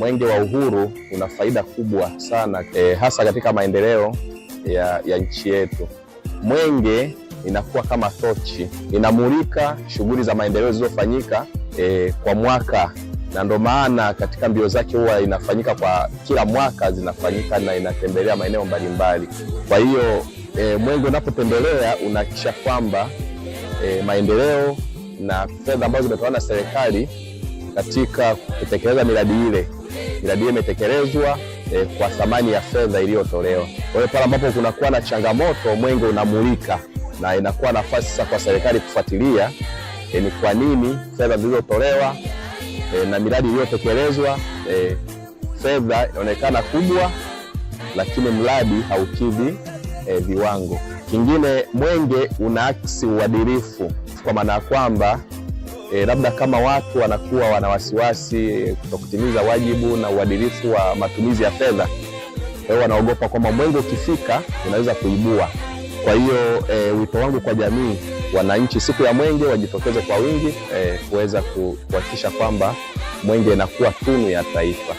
Mwenge wa Uhuru una faida kubwa sana hasa katika maendeleo ya nchi yetu. Mwenge inakuwa kama tochi, inamulika shughuli za maendeleo zilizofanyika kwa mwaka, na ndio maana katika mbio zake huwa inafanyika kwa kila mwaka, zinafanyika na inatembelea maeneo mbalimbali. Kwa hiyo mwenge unapotembelea unahakikisha kwamba maendeleo na fedha ambazo zimetolewa na serikali katika kutekeleza miradi ile imetekelezwa kwa thamani ya fedha iliyotolewa. Kwa hiyo pale ambapo kunakuwa na changamoto, mwenge unamulika na inakuwa nafasi sasa kwa serikali kufuatilia ni kwa nini fedha zilizotolewa na miradi iliyotekelezwa fedha inaonekana kubwa lakini mradi haukidhi viwango. Kingine, mwenge unaakisi uadilifu, kwa maana kwamba labda kama watu wanakuwa wana wasiwasi kutokutimiza wajibu na uadilifu wa matumizi ya fedha, wanaogopa kwamba mwenge ukifika unaweza kuibua. Kwa hiyo wito wangu kwa jamii, wananchi, siku ya mwenge wajitokeze kwa wingi kuweza kuhakikisha kwamba mwenge inakuwa tunu ya taifa.